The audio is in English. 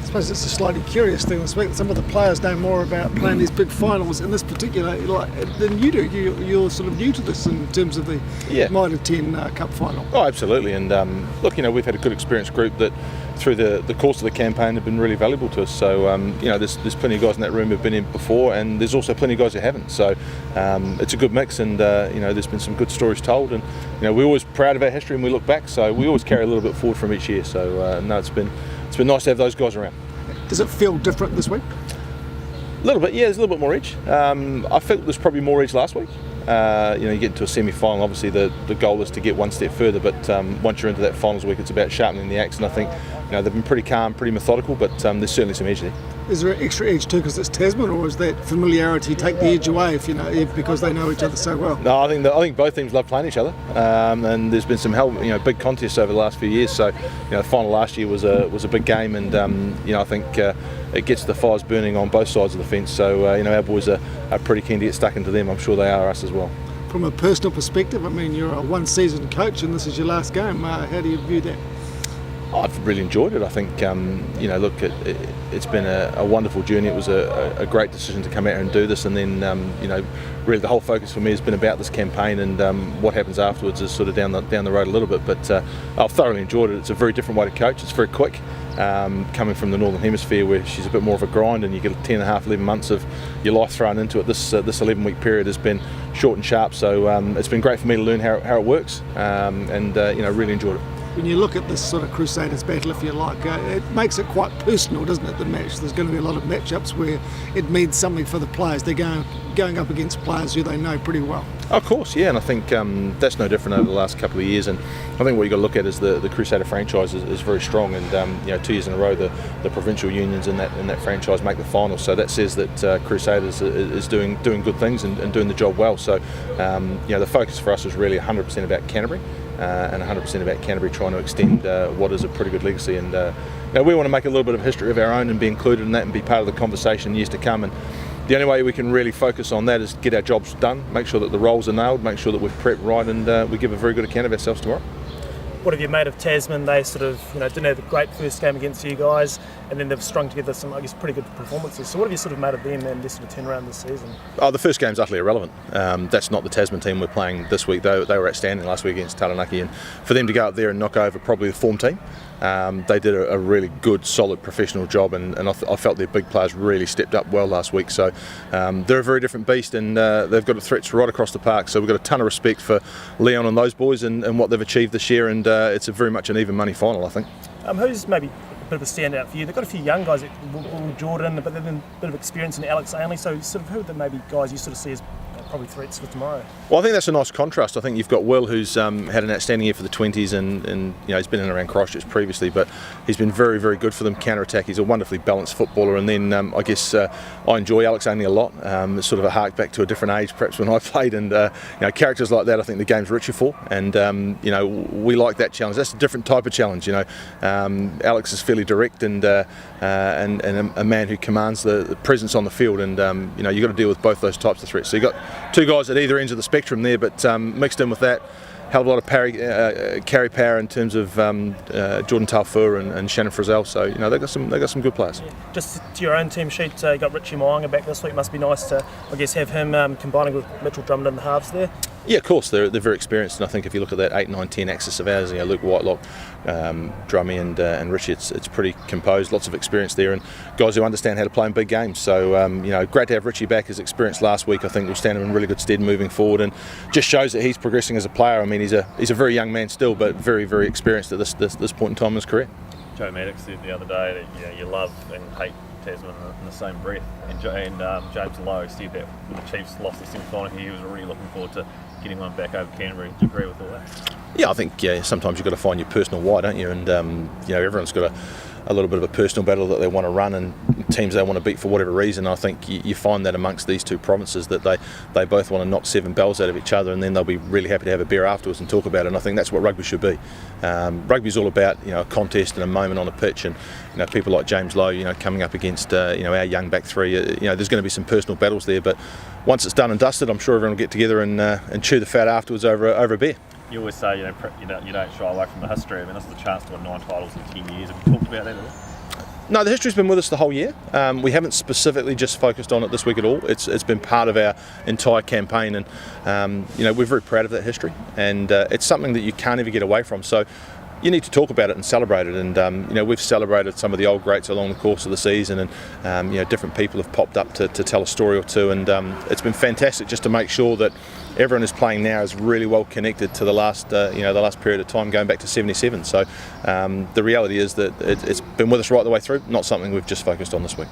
suppose it's a slightly curious thing this week. Some of the players know more about playing these big finals in this particular than you do. You're sort of new to this in terms of the Mitre 10 Cup Final. Oh, absolutely. And look, we've had a good experienced group that through the course of the campaign have been really valuable to us. So there's plenty of guys in that room who've been in before, and there's also plenty of guys who haven't. So it's a good mix, and there's been some good stories told, and we're always proud of our history and we look back. So we always carry a little bit forward from each year. So it's been nice to have those guys around. Does it feel different this week? A little bit, yeah. There's a little bit more edge. I felt there's probably more edge last week. You get into a semi-final, obviously the goal is to get one step further, but once you're into that finals week, it's about sharpening the axe, and I think they've been pretty calm, pretty methodical, but there's certainly some edge there. Is there an extra edge too because it's Tasman, or is that familiarity take the edge away because they know each other so well? No, I think both teams love playing each other, and there's been some big contests over the last few years. So the final last year was a big game, and I think it gets the fires burning on both sides of the fence. So our boys are pretty keen to get stuck into them. I'm sure they are us as well. From a personal perspective, you're a one-season coach and this is your last game. How do you view that? I've really enjoyed it. I think, look, it's been a wonderful journey. It was a great decision to come out here and do this, and then, really the whole focus for me has been about this campaign, and what happens afterwards is sort of down the road a little bit. But I've thoroughly enjoyed it. It's a very different way to coach. It's very quick. Coming from the Northern Hemisphere, where she's a bit more of a grind, and you get 10 and a half, 11 months of your life thrown into it. This 11-week period has been short and sharp, so it's been great for me to learn how it works, and really enjoyed it. When you look at this sort of Crusaders battle, if you like, it makes it quite personal, doesn't it, the match? There's going to be a lot of matchups where it means something for the players. They're going up against players who they know pretty well. Of course, yeah, and I think that's no different over the last couple of years, and I think what you've got to look at is the Crusader franchise is very strong, and 2 years in a row the provincial unions in that franchise make the final, so that says that Crusaders is doing good things and doing the job well. So the focus for us is really 100% about Canterbury, and 100% about Canterbury trying to extend what is a pretty good legacy, and we want to make a little bit of history of our own and be included in that and be part of the conversation in years to come. And the only way we can really focus on that is get our jobs done, make sure that the roles are nailed, make sure that we're prepped right, and we give a very good account of ourselves tomorrow. What have you made of Tasman? They sort of didn't have a great first game against you guys, and then they've strung together some, pretty good performances. So what have you sort of made of them and their sort of turnaround this season? Oh, the first game's utterly irrelevant. That's not the Tasman team we're playing this week. They were outstanding last week against Taranaki, and for them to go up there and knock over probably the form team, they did a really good, solid, professional job, and I felt their big players really stepped up well last week. So they're a very different beast, and they've got threats right across the park. So we've got a ton of respect for Leon and those boys and what they've achieved this year, and it's very much an even money final, I think. Who's maybe a bit of a standout for you? They've got a few young guys, Will Jordan, but they've been a bit of experience in Alex Ainley. So sort of who are the maybe guys you sort of see as probably threats for tomorrow? Well, I think that's a nice contrast. I think you've got Will, who's had an outstanding year for the 20s, and he's been in and around Christchurch previously, but he's been very, very good for them counter-attack. He's a wonderfully balanced footballer, and then I guess I enjoy Alex Ainley a lot. It's sort of a hark back to a different age, perhaps when I played, and characters like that I think the game's richer for, and we like that challenge. That's a different type of challenge. Alex is fairly direct and a man who commands the presence on the field, and you've got to deal with both those types of threats. So you've got two guys at either ends of the spectrum there, but mixed in with that, hell of a lot of carry power in terms of Jordan Taufua and Shannon Frizzell. So they've got some good players. Just to your own team sheet, you got Richie Moanga back this week. Must be nice to, I guess, have him combining with Mitchell Drummond in the halves there. Yeah, of course, they're very experienced, and I think if you look at that 8, 9, 10 axis of ours, Luke Whitelock, Drummy and Richie, it's pretty composed, lots of experience there, and guys who understand how to play in big games. So great to have Richie back. His experience last week, I think, will stand him in really good stead moving forward, and just shows that he's progressing as a player. He's a very young man still, but very, very experienced at this point in time in his career. Joe Maddox said the other day that you love and hate Tasman in the same breath, and James Lowe said that when the Chiefs lost the semi-final, he was really looking forward to getting one back over Canterbury. Do you agree with all that? Yeah, I think sometimes you've got to find your personal why, don't you? And everyone's got a little bit of a personal battle that they want to run, and teams they want to beat for whatever reason. I think you find that amongst these two provinces that they both want to knock 7 bells out of each other, and then they'll be really happy to have a beer afterwards and talk about it. And I think that's what rugby should be. Rugby's all about a contest and a moment on a pitch, and people like James Lowe coming up against our young back three. There's going to be some personal battles there, but once it's done and dusted, I'm sure everyone will get together and chew the fat afterwards over a beer. You always say you don't shy away from the history. This is a chance to win 9 titles in 10 years. Have you talked about that at all? No, the history's been with us the whole year. We haven't specifically just focused on it this week at all. It's been part of our entire campaign, and we're very proud of that history, and it's something that you can't ever get away from. So you need to talk about it and celebrate it, and we've celebrated some of the old greats along the course of the season, and different people have popped up to tell a story or two, and it's been fantastic just to make sure that everyone who's playing now is really well connected to the last period of time going back to '77. So the reality is that it's been with us right the way through, not something we've just focused on this week.